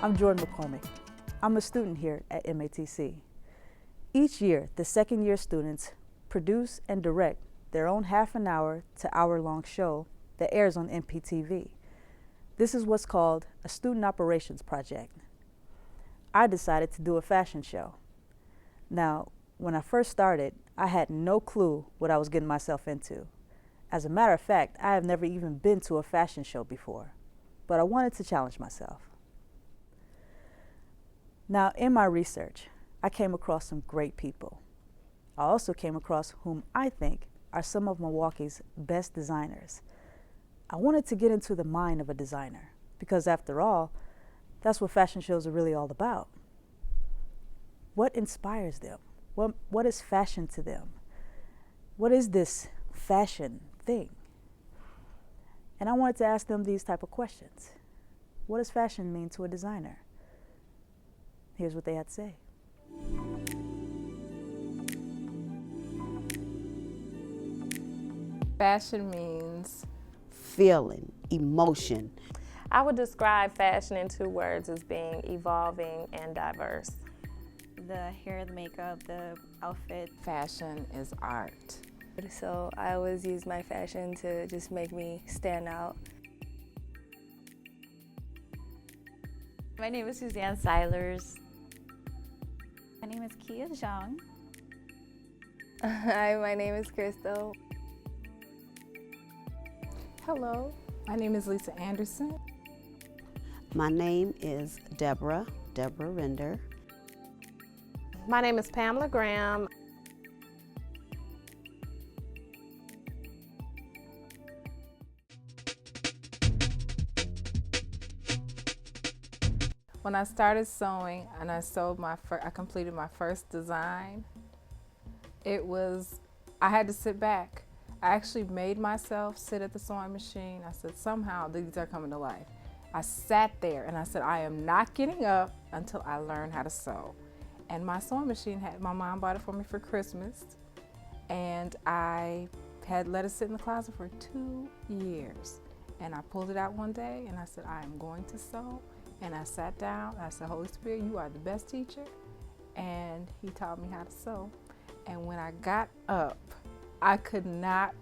I'm Jordan McCormick. I'm a student here at MATC. Each year, the second-year students produce and direct their own half-an-hour to hour-long show that airs on MPTV. This is what's called a student operations project. I decided to do a fashion show. Now, when I first started, I had no clue what I was getting myself into. As a matter of fact, I have never even been to a fashion show before, but I wanted to challenge myself. Now, in my research, I came across some great people. I also came across whom I think are some of Milwaukee's best designers. I wanted to get into the mind of a designer because, after all, that's what fashion shows are really all about. What inspires them? What is fashion to them? What is this fashion thing? And I wanted to ask them these type of questions. What does fashion mean to a designer? Here's what they had to say. Fashion means feeling, emotion. I would describe fashion in 2 words as being evolving and diverse. The hair, the makeup, the outfit. Fashion is art. So I always use my fashion to just make me stand out. My name is Suzanne Seilers. My name is Kia Zhang. Hi, my name is Crystal. Hello, my name is Lisa Anderson. My name is Deborah Render. My name is Pamela Graham. When I started sewing and I completed my first design, I had to sit back. I actually made myself sit at the sewing machine. I said, somehow these are coming to life. I sat there and I said, I am not getting up until I learn how to sew. And my sewing machine my mom bought it for me for Christmas, and I had let it sit in the closet for 2 years. And I pulled it out one day and I said, I am going to sew. And I sat down and I said, Holy Spirit, you are the best teacher. And he taught me how to sew. And when I got up, I could not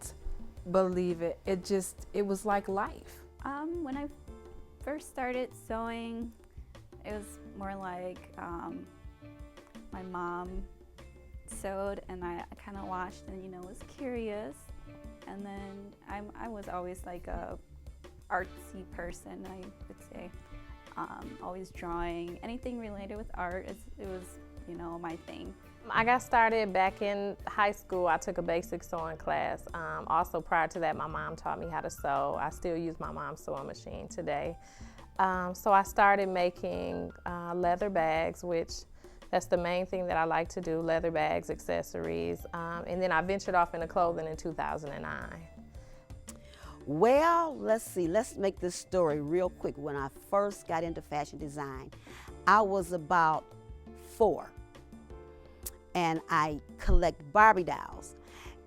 believe it. It was like life. When I first started sewing, it was more like my mom sewed and I kind of watched and was curious. And then I was always like a artsy person, I would say. Always drawing, anything related with art, it was my thing. I got started back in high school. I took a basic sewing class. Also prior to that, my mom taught me how to sew. I still use my mom's sewing machine today. So I started making leather bags, which that's the main thing that I like to do, leather bags, accessories. And then I ventured off into clothing in 2009. Well, let's make this story real quick. When I first got into fashion design, I was about 4, and I collect Barbie dolls.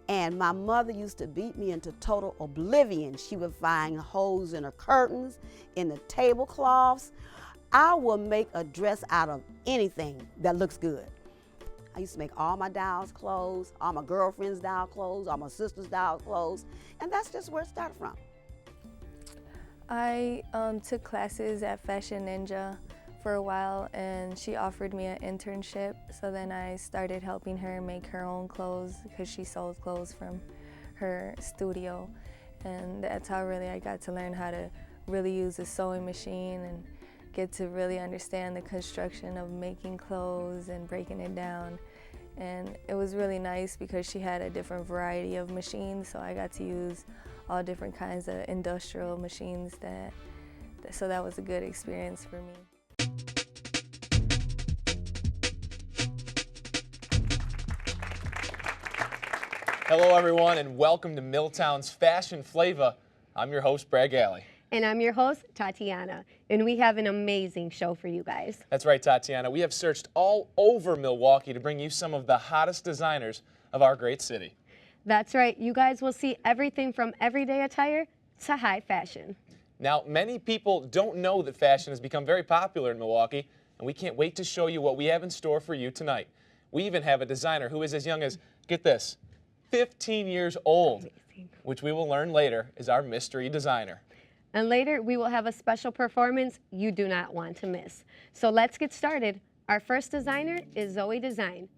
And my mother used to beat me into total oblivion. She would find holes in her curtains, in the tablecloths. I will make a dress out of anything that looks good. I used to make all my dolls' clothes, all my girlfriends' doll clothes, all my sister's doll clothes, and that's just where it started from. I took classes at Fashion Ninja for a while, and she offered me an internship. So then I started helping her make her own clothes because she sold clothes from her studio. And that's how really I got to learn how to really use a sewing machine and get to really understand the construction of making clothes and breaking it down. And it was really nice because she had a different variety of machines, so I got to use all different kinds of industrial machines so that was a good experience for me. Hello everyone, and welcome to Milltown's Fashion Flava. I'm your host, Brad Galley. And I'm your host, Tatiana, and we have an amazing show for you guys. That's right, Tatiana. We have searched all over Milwaukee to bring you some of the hottest designers of our great city. That's right. You guys will see everything from everyday attire to high fashion. Now, many people don't know that fashion has become very popular in Milwaukee, and we can't wait to show you what we have in store for you tonight. We even have a designer who is as young as, get this, 15 years old, which we will learn later is our mystery designer. And later, we will have a special performance you do not want to miss. So let's get started. Our first designer is Zoe Design.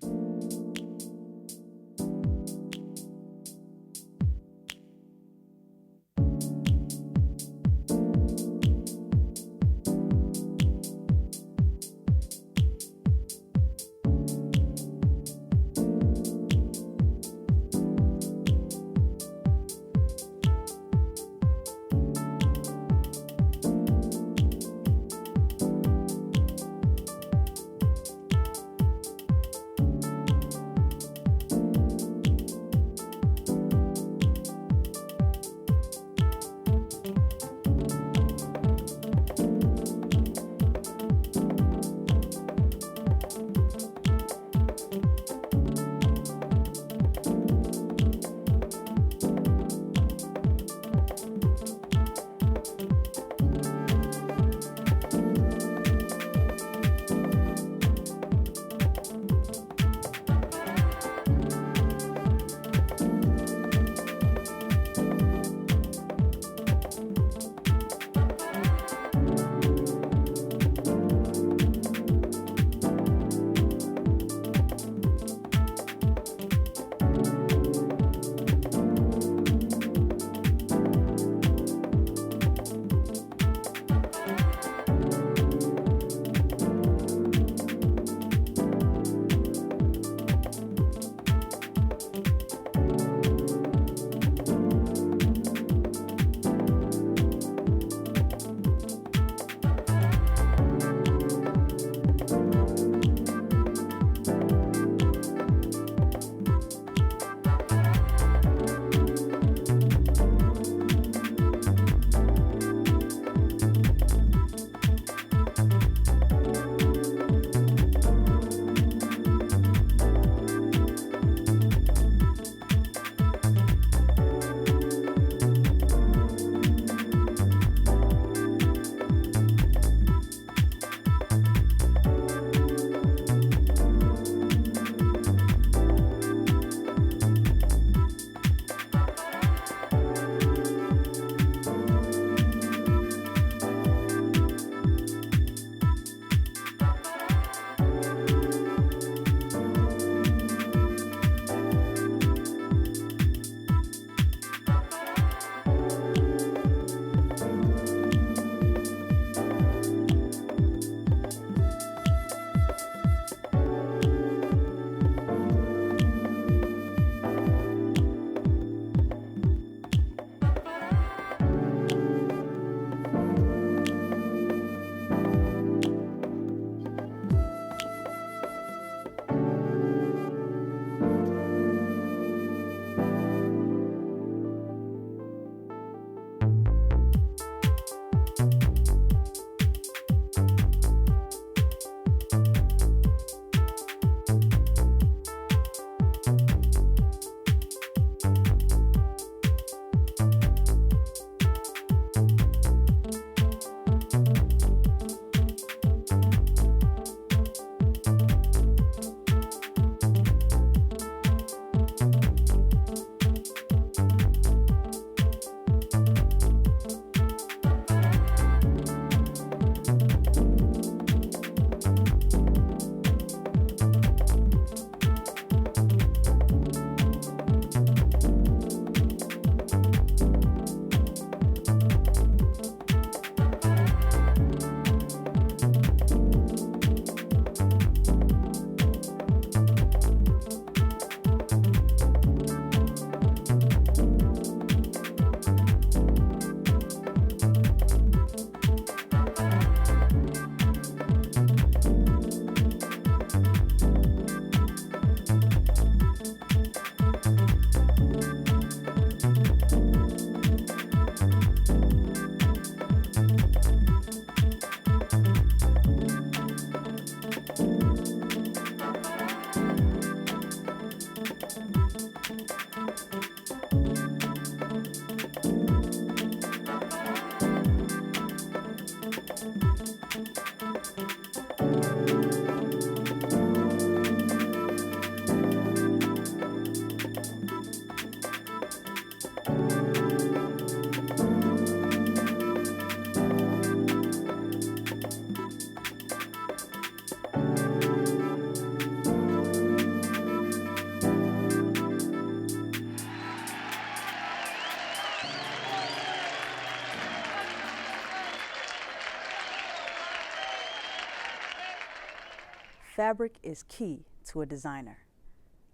fabric is key to a designer.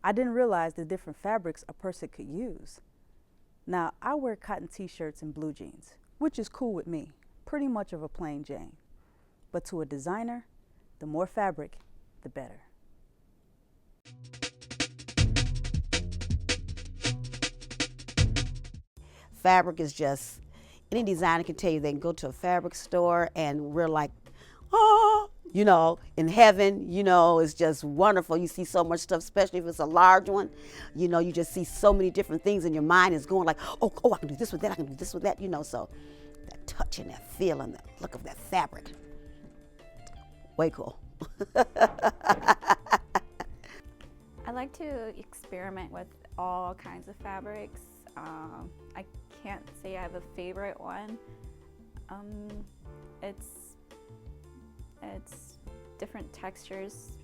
I didn't realize the different fabrics a person could use. Now, I wear cotton t-shirts and blue jeans, which is cool with me, pretty much of a plain Jane. But to a designer, the more fabric, the better. Fabric is just, any designer can tell you they can go to a fabric store and we're like, oh, you know, in heaven, you know, it's just wonderful. You see so much stuff, especially if it's a large one. You know, you just see so many different things and your mind is going like, oh, I can do this with that, I can do this with that, you know, so that touch and that feel and the look of that fabric, way cool. I like to experiment with all kinds of fabrics. I can't say I have a favorite one. It's different textures,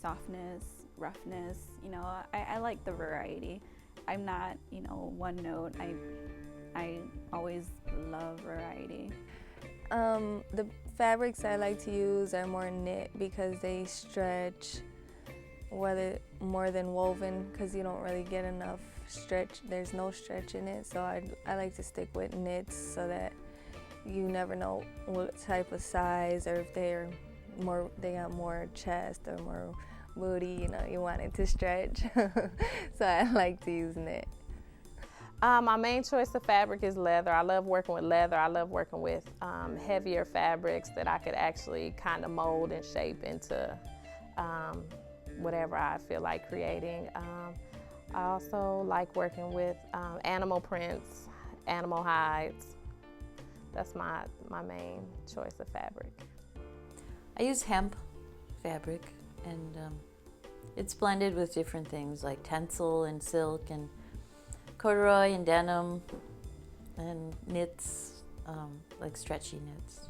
softness, roughness. You know, I like the variety. I'm not, you know, one note. I always love variety. The fabrics I like to use are more knit because they stretch, whether more than woven, because you don't really get enough stretch. There's no stretch in it, so I like to stick with knits so that you never know what type of size, or if they got more chest or more booty, you know, you want it to stretch. So I like to use knit. My main choice of fabric is leather. I love working with leather. I love working with heavier fabrics that I could actually kind of mold and shape into whatever I feel like creating. I also like working with animal prints, animal hides. That's my main choice of fabric. I use hemp fabric, and it's blended with different things like tencel and silk and corduroy and denim and knits, like stretchy knits.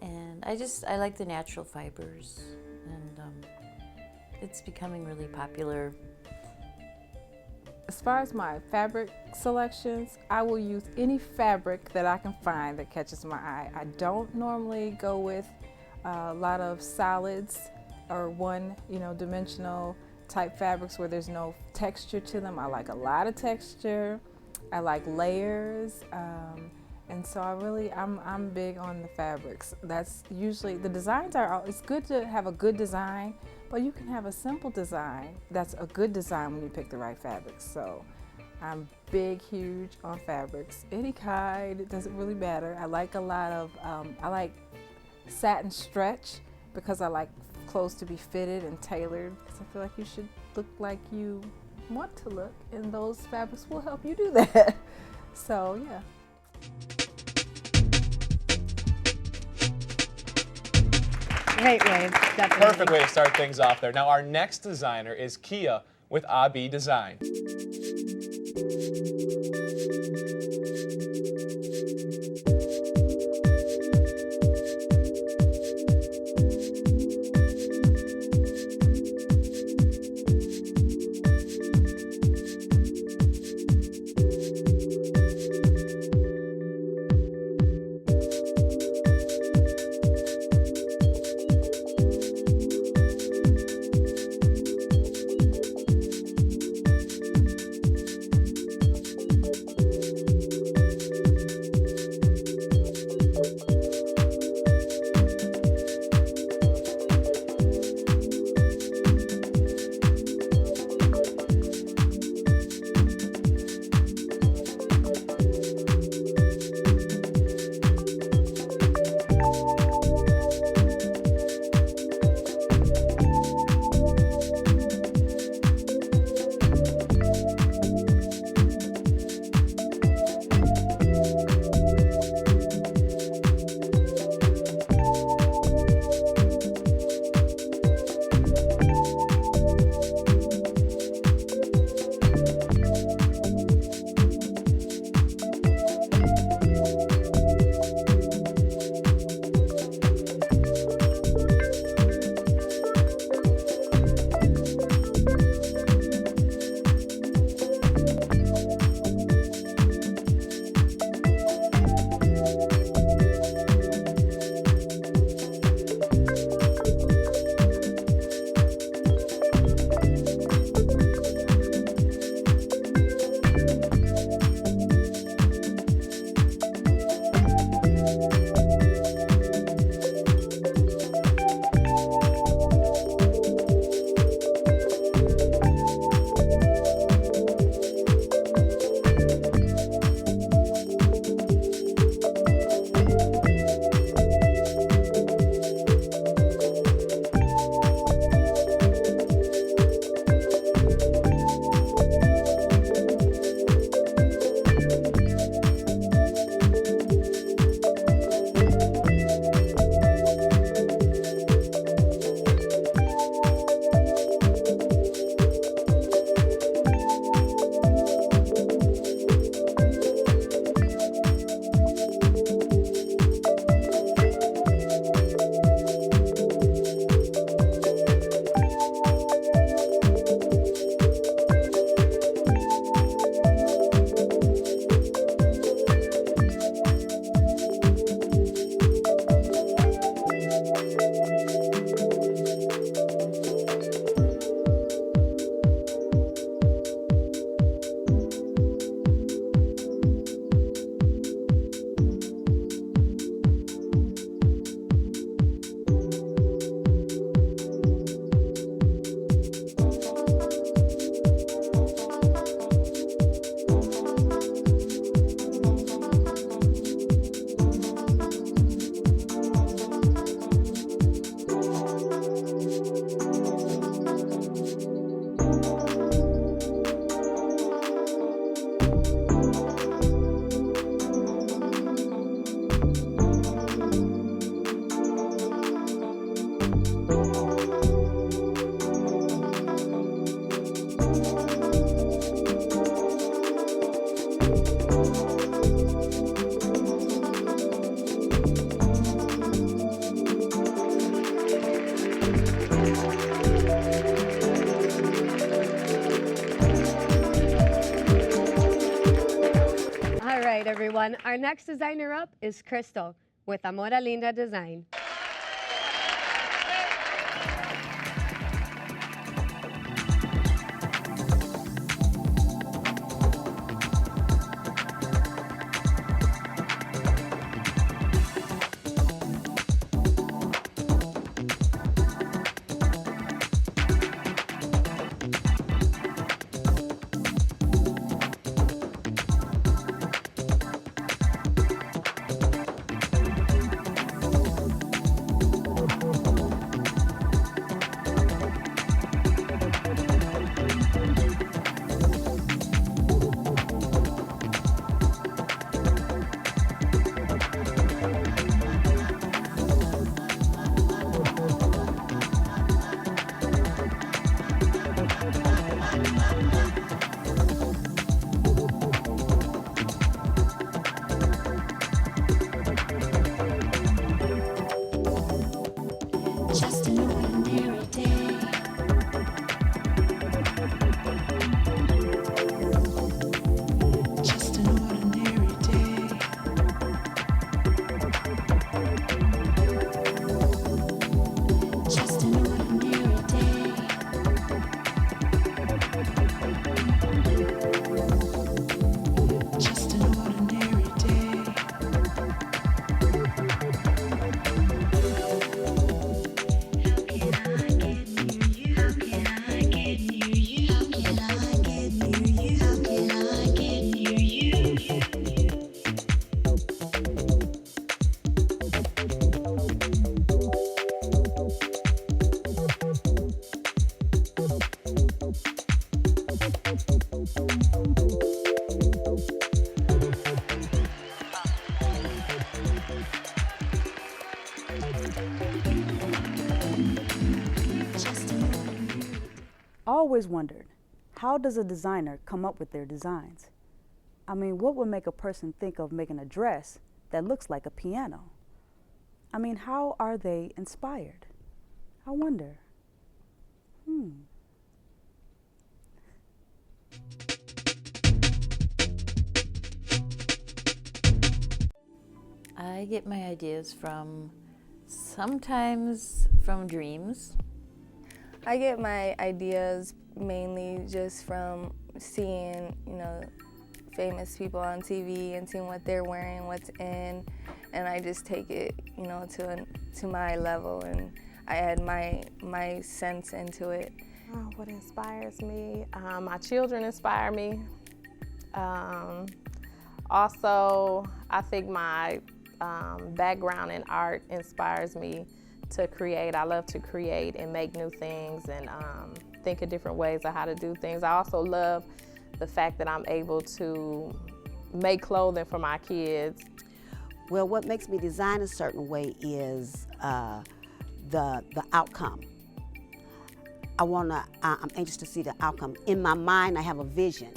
And I like the natural fibers, and it's becoming really popular. As far as my fabric selections, I will use any fabric that I can find that catches my eye. I don't normally go with a lot of solids or one, you know, dimensional type fabrics where there's no texture to them. I like a lot of texture. I like layers. And so I'm big on the fabrics. That's usually, the designs are, it's good to have a good design, but you can have a simple design that's a good design when you pick the right fabrics. So I'm big, huge on fabrics. Any kind, it doesn't really matter. I like a lot of, I like satin stretch because I like clothes to be fitted and tailored, because I feel like you should look like you want to look, and those fabrics will help you do that. So yeah. Great way, definitely. Perfect way to start things off there. Now, our next designer is Kia with Abi Design. everyone. Our next designer up is Crystal with Amora Linda Design. Always wondered, how does a designer come up with their designs? I mean, what would make a person think of making a dress that looks like a piano? I mean, how are they inspired? I wonder. I get my ideas sometimes from dreams. I get my ideas mainly just from seeing, famous people on TV and seeing what they're wearing, what's in, and I just take it, to my level, and I add my sense into it. What inspires me? My children inspire me. Also, I think my background in art inspires me to create. I love to create and make new things and think of different ways of how to do things. I also love the fact that I'm able to make clothing for my kids. Well, what makes me design a certain way is the outcome. I'm anxious to see the outcome. In my mind, I have a vision,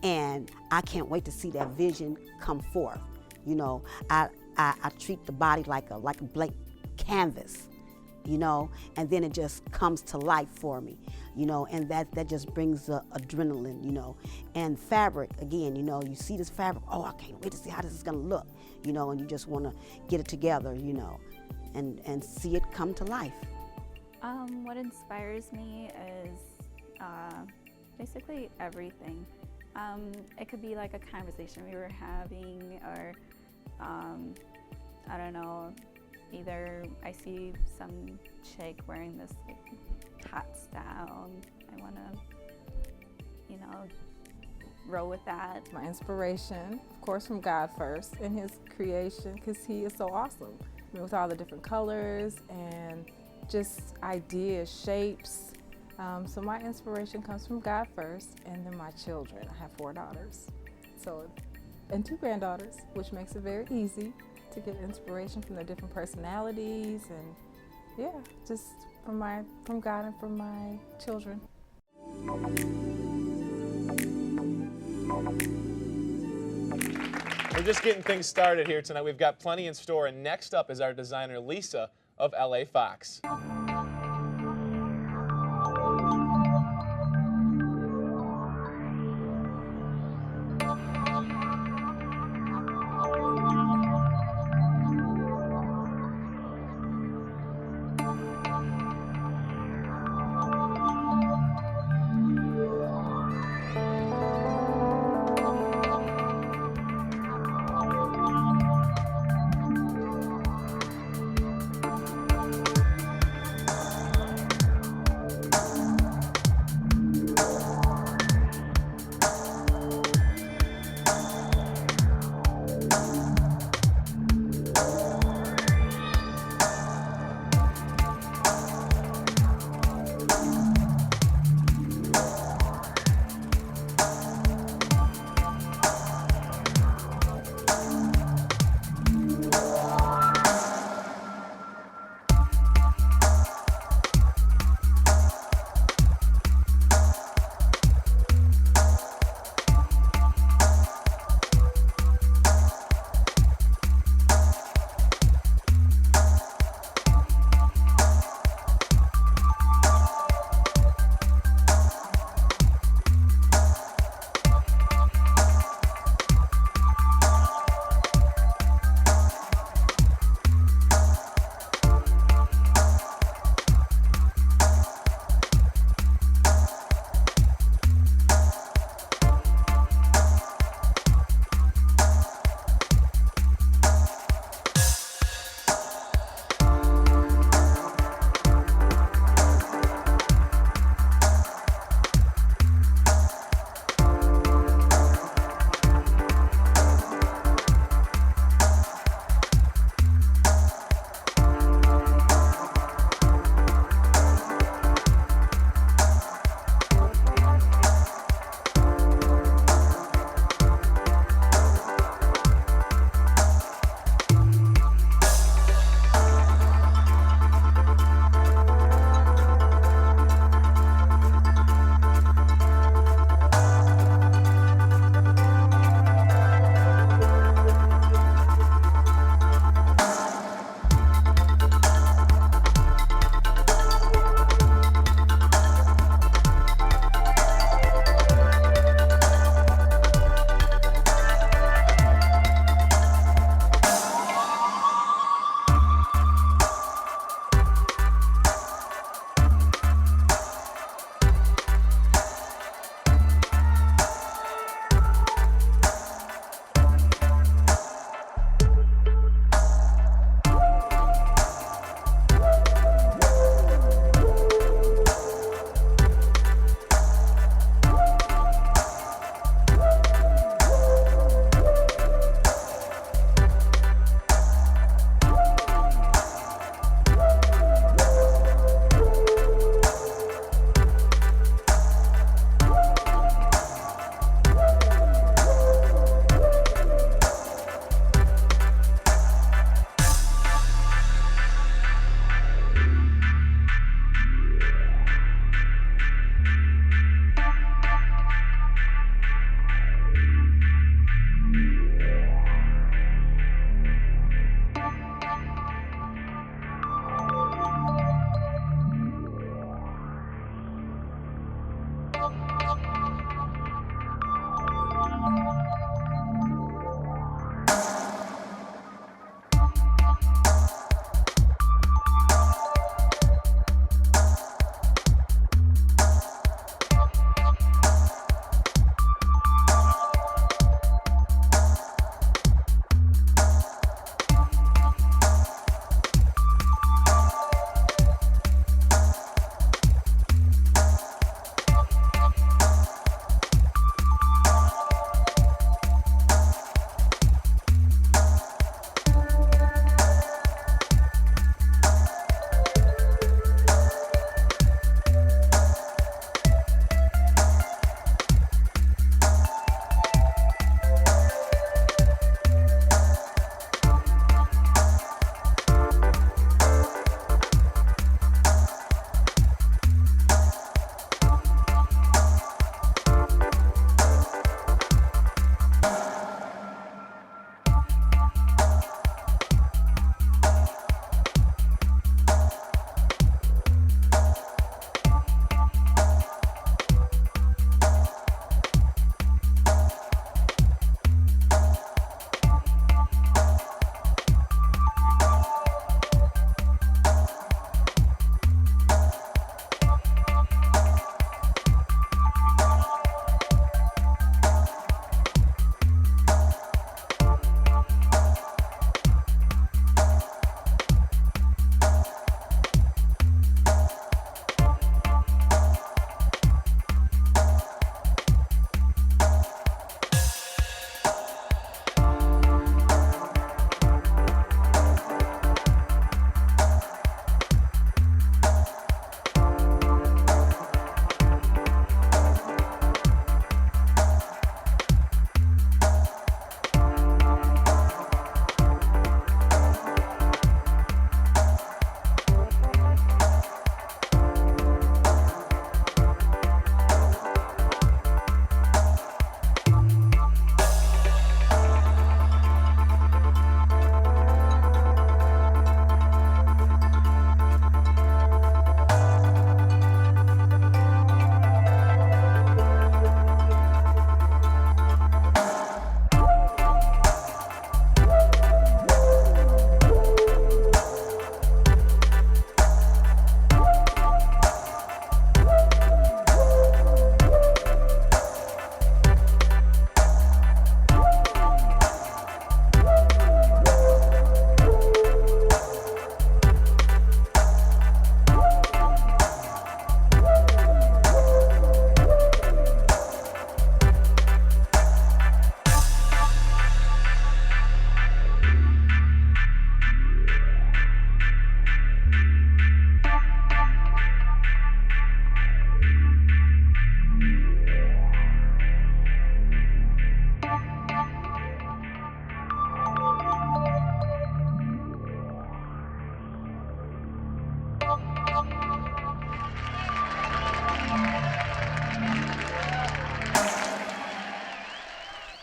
and I can't wait to see that vision come forth. I treat the body like a blank canvas, and then it just comes to life for me, and that just brings the adrenaline, and fabric, again, you see this fabric, oh, I can't wait to see how this is gonna look, and you just wanna get it together, and see it come to life. What inspires me is basically everything. It could be like a conversation we were having, or I don't know, either I see some chick wearing this hot style, I want to, roll with that. My inspiration, of course, from God first and His creation, because He is so awesome. With all the different colors and just ideas, shapes. So my inspiration comes from God first, and then my children. I have 4 daughters, and 2 granddaughters, which makes it very easy to get inspiration from their different personalities, and just from God and from my children. We're just getting things started here tonight. We've got plenty in store, and next up is our designer Lisa of LA Fox.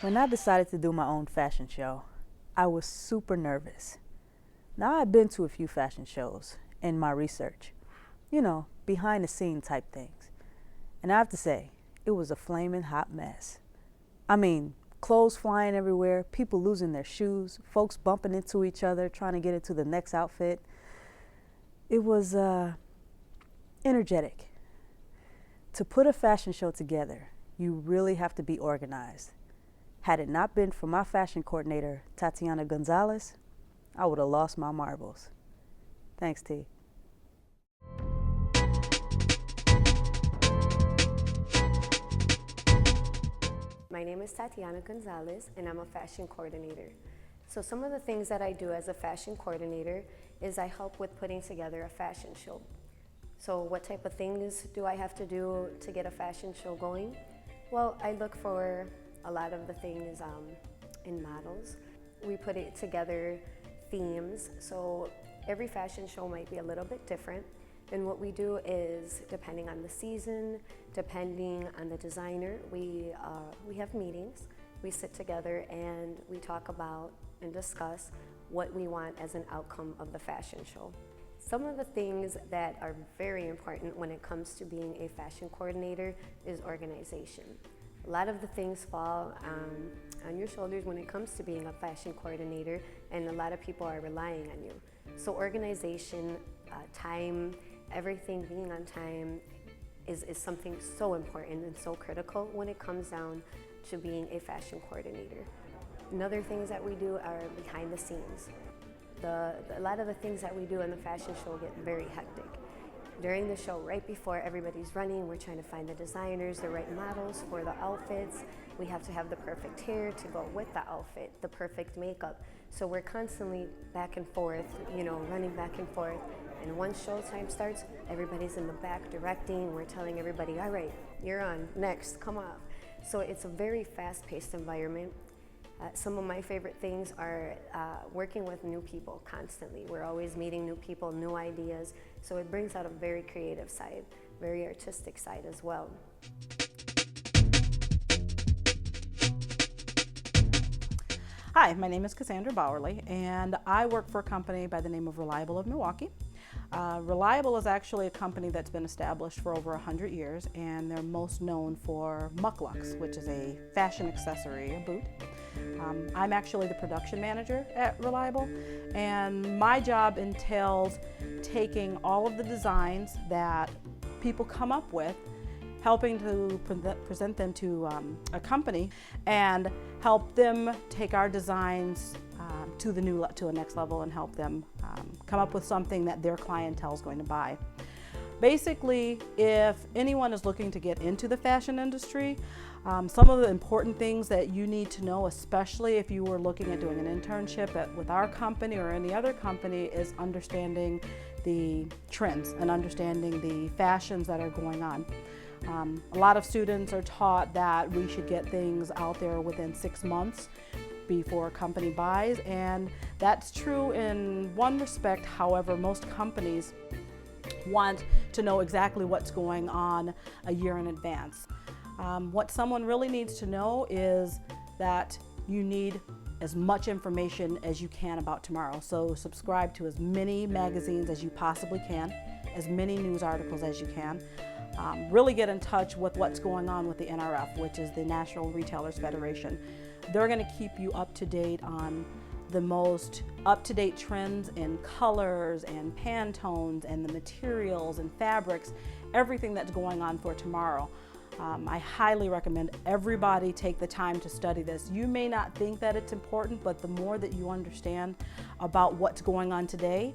When I decided to do my own fashion show, I was super nervous. Now, I've been to a few fashion shows in my research, you know, behind the scene type things. And I have to say, it was a flaming hot mess. I mean, clothes flying everywhere, people losing their shoes, folks bumping into each other, trying to get into the next outfit. It was energetic. To put a fashion show together, you really have to be organized. Had it not been for my fashion coordinator, Tatiana Gonzalez, I would have lost my marbles. Thanks, T. My name is Tatiana Gonzalez, and I'm a fashion coordinator. So some of the things that I do as a fashion coordinator is I help with putting together a fashion show. So what type of things do I have to do to get a fashion show going? Well, I look for a lot of the things in models. We put it together themes, so every fashion show might be a little bit different. And what we do is, depending on the season, depending on the designer, we have meetings. We sit together and we talk about and discuss what we want as an outcome of the fashion show. Some of the things that are very important when it comes to being a fashion coordinator is organization. A lot of the things fall on your shoulders when it comes to being a fashion coordinator, and a lot of people are relying on you. So organization, time, everything being on time is something so important and so critical when it comes down to being a fashion coordinator. Another things that we do are behind the scenes. A lot of the things that we do in the fashion show get very hectic. During the show, right before everybody's running, we're trying to find the designers, the right models for the outfits. We have to have the perfect hair to go with the outfit, the perfect makeup. So we're constantly back and forth, you know, running back and forth. And once showtime starts, everybody's in the back directing. We're telling everybody, all right, you're on, next, come off. So it's a very fast-paced environment. Some of my favorite things are working with new people constantly. We're always meeting new people, new ideas. So it brings out a very creative side, very artistic side as well. Hi, my name is Cassandra Bowerly, and I work for a company by the name of Reliable of Milwaukee. Reliable is actually a company that's been established for over 100 years, and they're most known for mucklucks, which is a fashion accessory, a boot. I'm actually the production manager at Reliable, and my job entails taking all of the designs that people come up with, helping to present them to a company and help them take our designs to the next level and help them come up with something that their clientele is going to buy. Basically, if anyone is looking to get into the fashion industry, some of the important things that you need to know, especially if you were looking at doing an internship with our company or any other company, is understanding the trends and understanding the fashions that are going on. A lot of students are taught that we should get things out there within 6 months before a company buys, and that's true in one respect. However, most companies want to know exactly what's going on a year in advance. What someone really needs to know is that you need as much information as you can about tomorrow. So subscribe to as many magazines as you possibly can, as many news articles as you can. Really get in touch with what's going on with the NRF, which is the National Retailers Federation. They're going to keep you up to date on the most up-to-date trends in colors and Pantones and the materials and fabrics, everything that's going on for tomorrow. I highly recommend everybody take the time to study this. You may not think that it's important, but the more that you understand about what's going on today,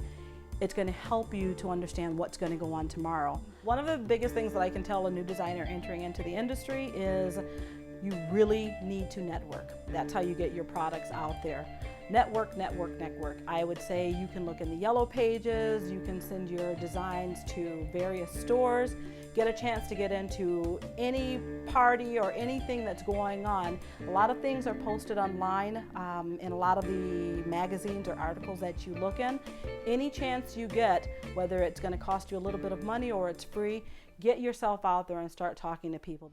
it's going to help you to understand what's going to go on tomorrow. One of the biggest things that I can tell a new designer entering into the industry is you really need to network. That's how you get your products out there. Network, network, network. I would say you can look in the yellow pages, you can send your designs to various stores, get a chance to get into any party or anything that's going on. A lot of things are posted online in a lot of the magazines or articles that you look in. Any chance you get, whether it's going to cost you a little bit of money or it's free, get yourself out there and start talking to people.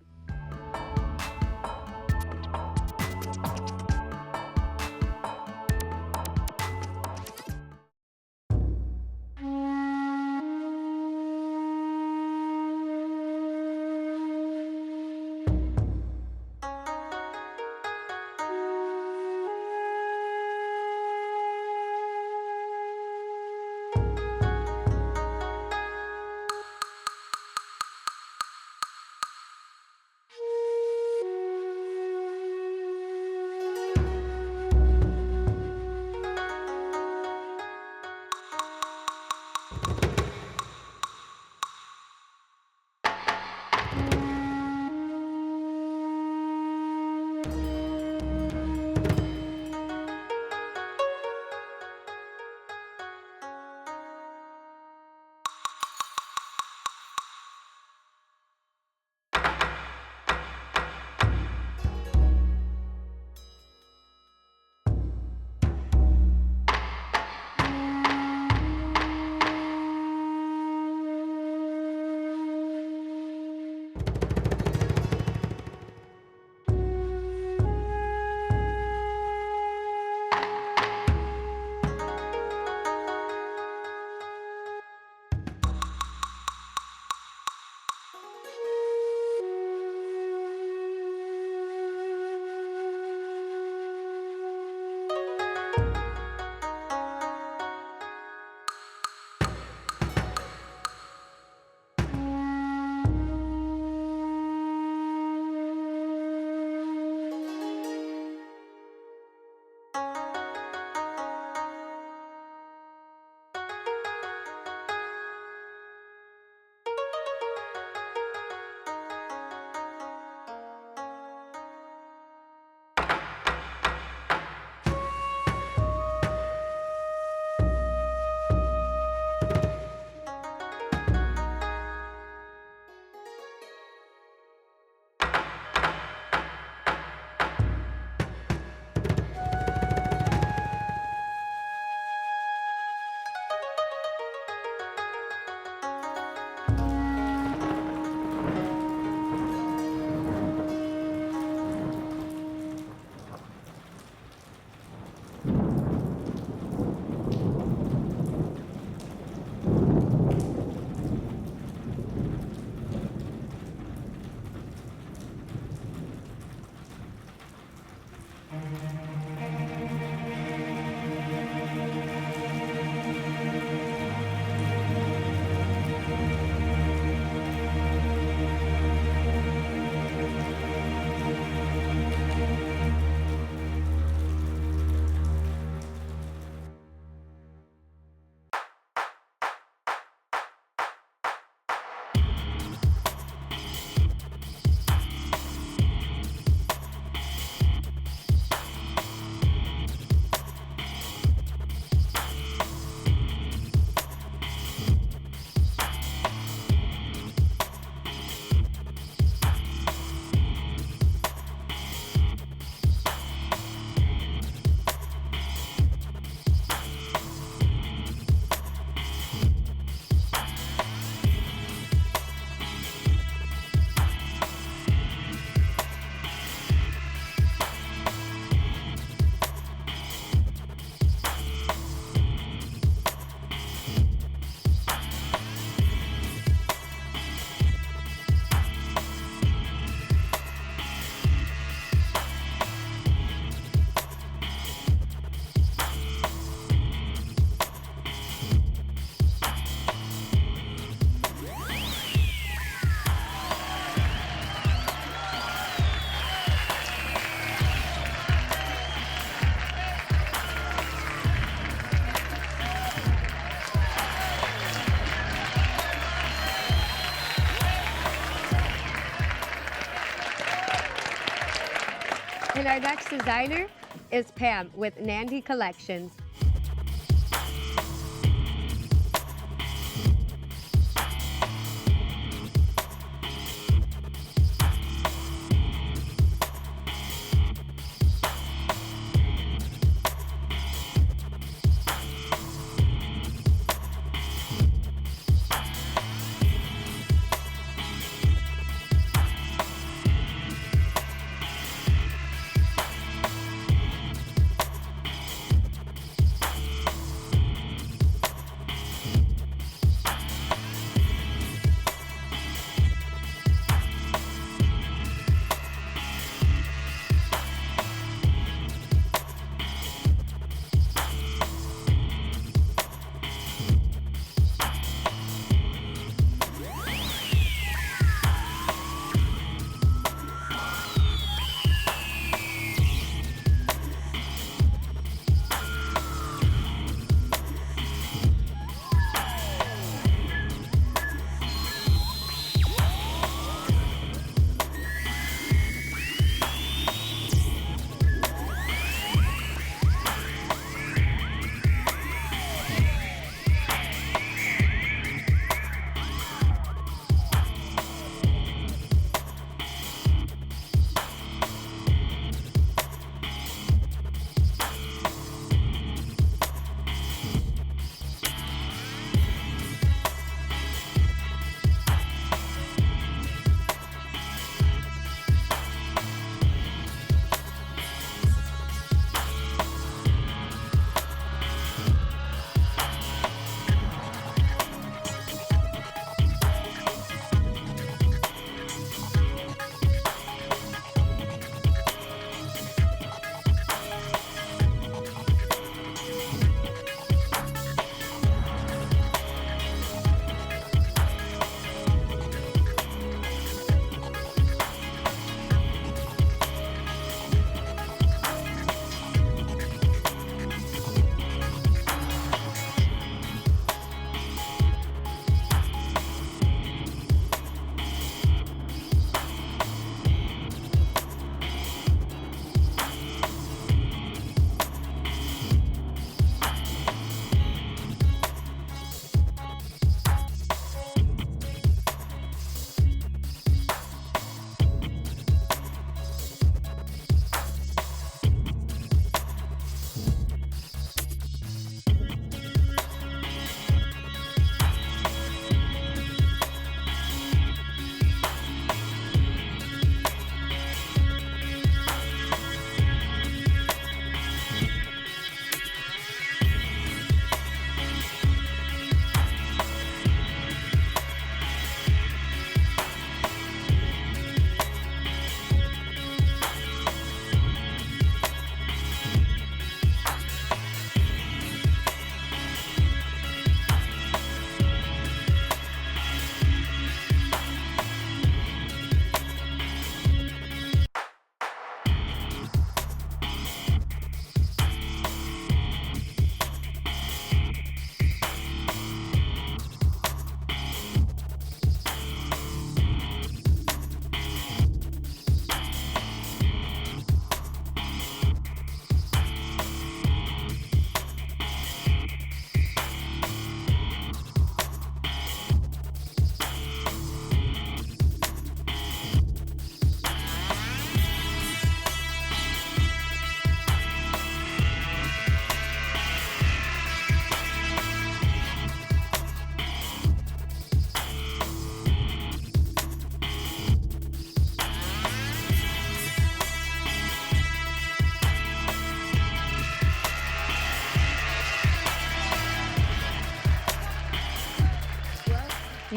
And our next designer is Pam with Nandy Collections.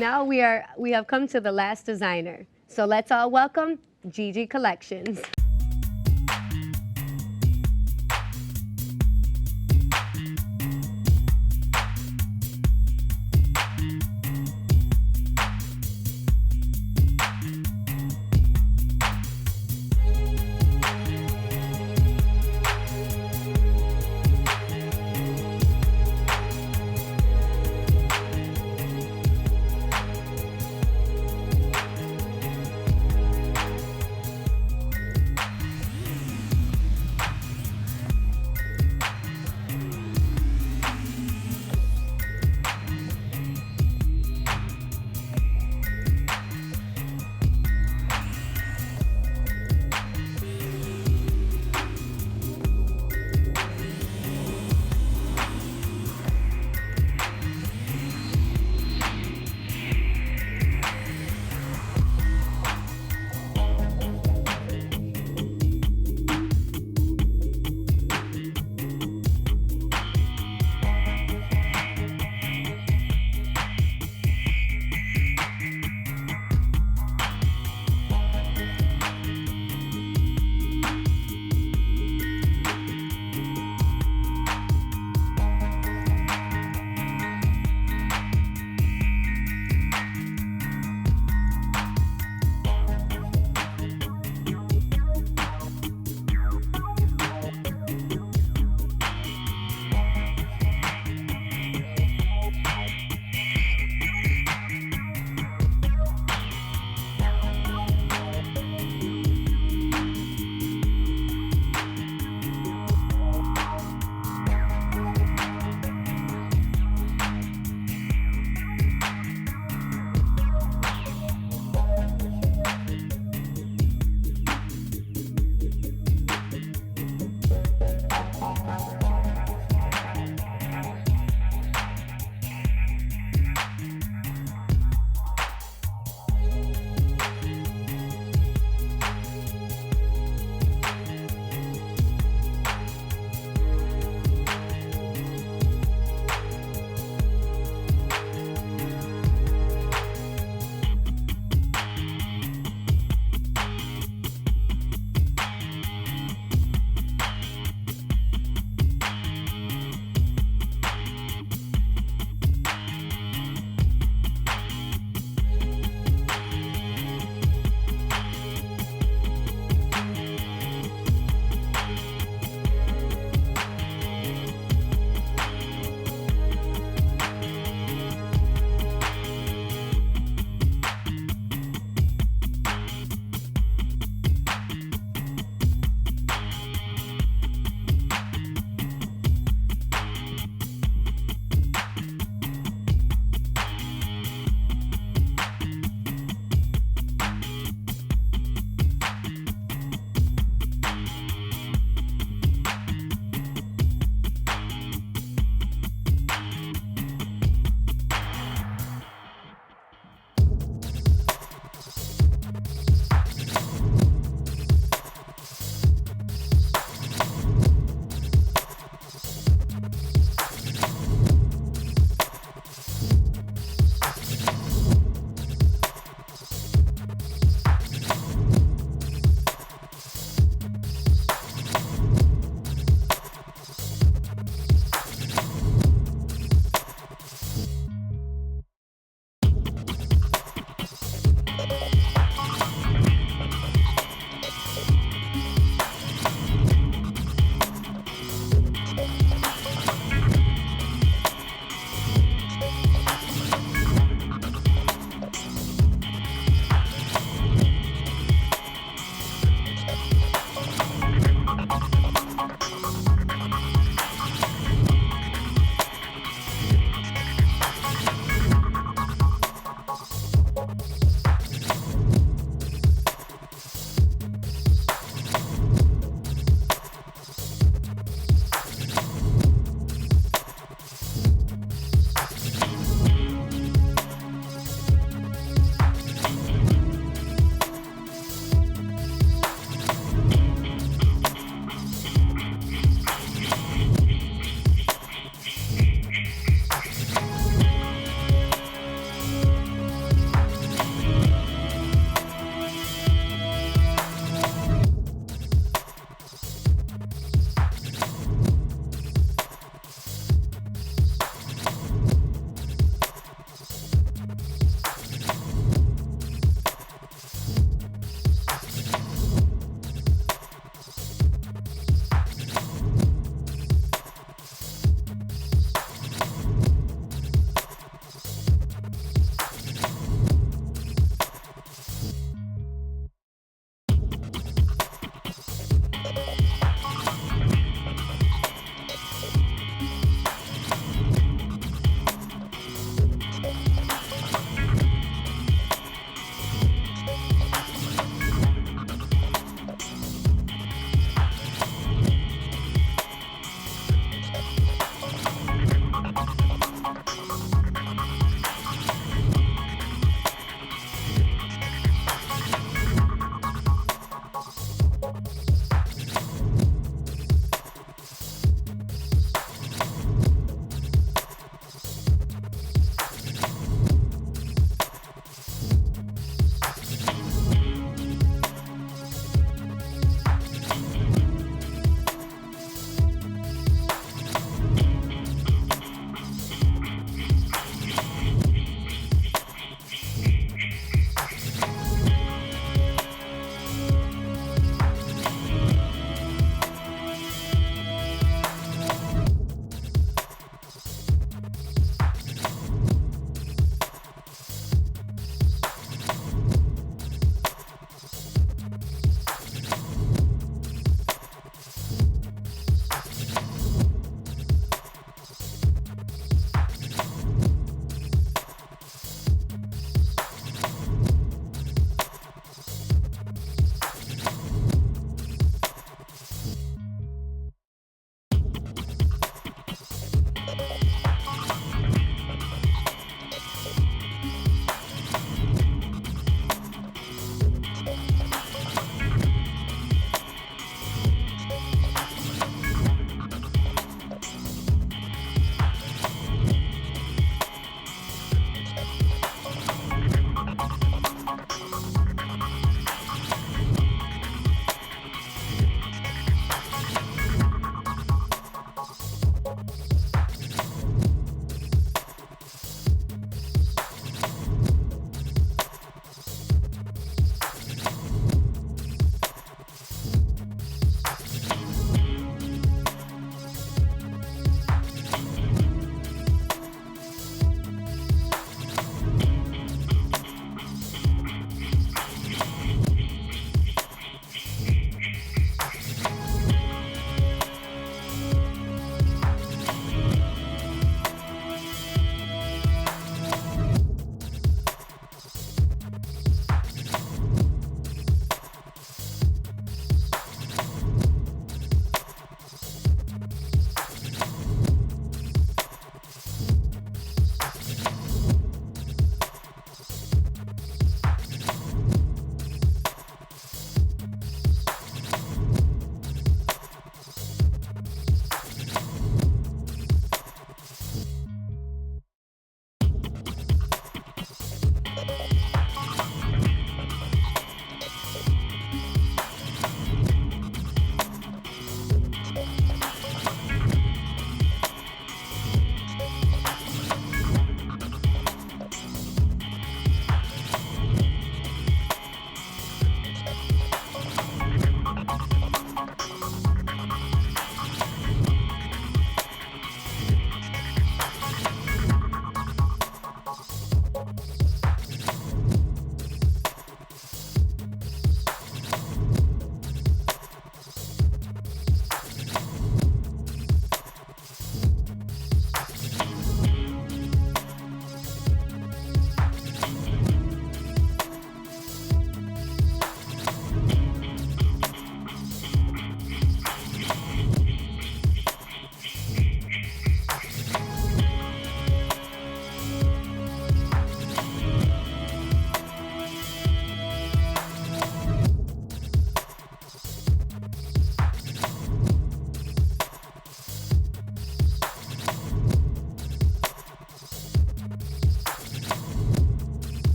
Now we have come to the last designer. So let's all welcome Gigi Collections.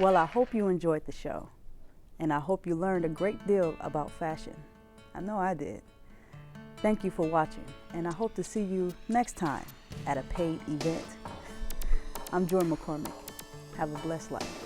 Well, I hope you enjoyed the show, and I hope you learned a great deal about fashion. I know I did. Thank you for watching, and I hope to see you next time at a paid event. I'm Joy McCormick. Have a blessed life.